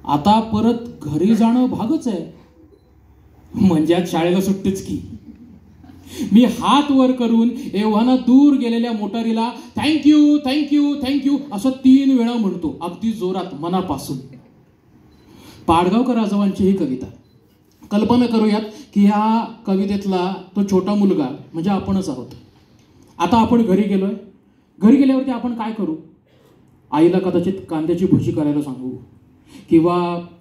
आता परत घरी जाणं भागच आहे. म्हणजे आज शाळेला सुट्टीच की. मी हात वर करून एव्हाना दूर गेलेल्या मोटारीला थँक्यू थँक्यू थँक्यू असं 3 वेळा म्हणतो, अगदी जोरात, मनापासून. पाडगावकर राजवांची ही कविता. कल्पना करूयात की ह्या कवितेतला तो छोटा मुलगा म्हणजे आपणच आहोत. आता आपण घरी गेलोय. घरी गेल्यावरती आपण काय करू? आईला कदाचित कांद्याची भजी करायला सांगू किंवा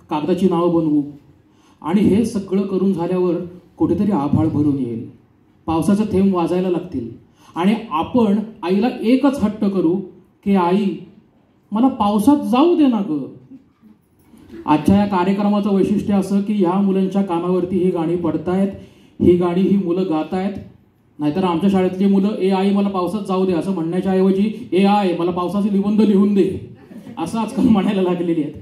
कागदाची नावं बनवू. आणि हे सगळं करून झाल्यावर कुठेतरी आभाळ भरून येईल, पावसाचे थेंब वाजायला लागतील आणि आपण आईला एकच हट्ट करू की आई मला पावसात जाऊ दे ना ग. आजच्या या कार्यक्रमाचं वैशिष्ट्य असं की ह्या मुलांच्या कानावरती ही गाणी पडतायत, ही गाणी ही मुलं गातायत. नाहीतर आमच्या शाळेतली मुलं ए आई मला पावसात जाऊ दे असं म्हणण्याच्या ऐवजी ए आय मला पावसाचे निबंध लिहून दे असं आजकाल म्हणायला लागलेली आहेत.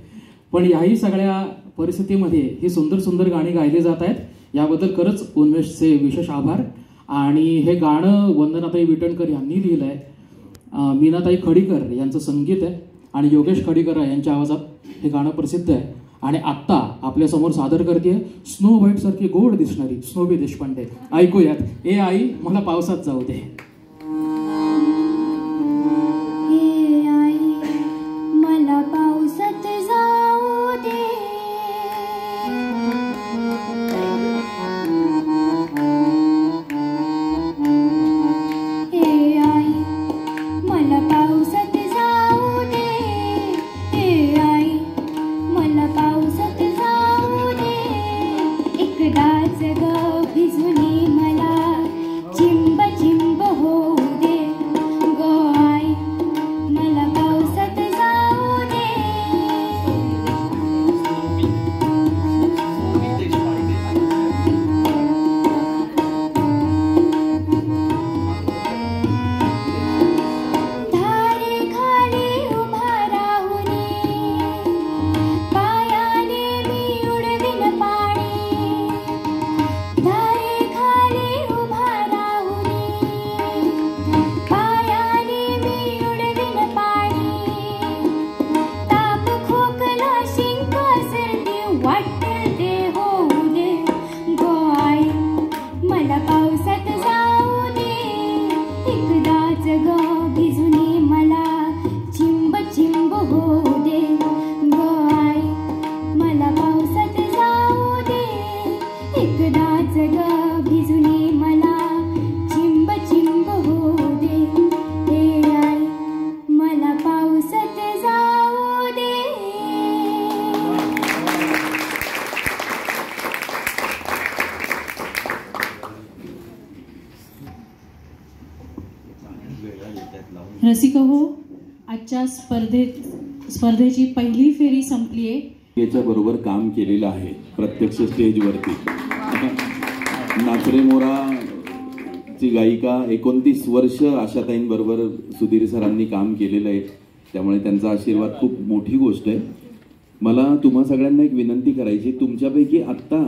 पण याही सगळ्या परिस्थितीमध्ये ही सुंदर सुंदर गाणी गायली जात आहेत. याबद्दल खरंच उन्मेषचे विशेष आभार. आणि हे गाणं वंदनाताई विटणकर यांनी लिहिलं आहे. मीनाताई खडीकर यांचं संगीत आहे आणि योगेश खडीकर यांच्या आवाजात हे गाणं प्रसिद्ध आहे. आणि आत्ता आपल्यासमोर सादर करते स्नो व्हाईट सारखी गोड दिसणारी स्नोबी देशपांडे. ऐकूयात ए आई मला पावसात जाऊ दे. रसिक हो, आजच्या स्पर्धेची पहिली फेरी संपली आहे. याच्या बरोबर काम केलेलं आहे प्रत्यक्ष स्टेजवरती. नाचरे मोरा ची गायिका 29 वर्ष आशाताईंबरोबर सुधीर सरांनी काम केलेलं आहे. त्यामुळे त्यांचा आशीर्वाद खूप मोठी गोष्ट आहे. मला तुम्हा सगळ्यांना एक विनंती करायची, तुमच्यापैकी आत्ता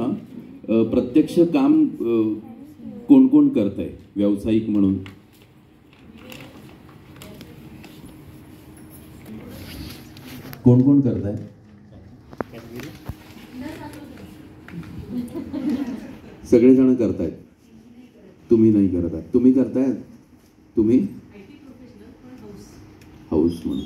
प्रत्यक्ष काम कोण कोण करतंय व्यावसायिक म्हणून? कोण कोण करताय? सगळेजण करतायत. तुम्ही नाही करताय. तुम्ही करताय? तुम्ही हाऊस म्हणून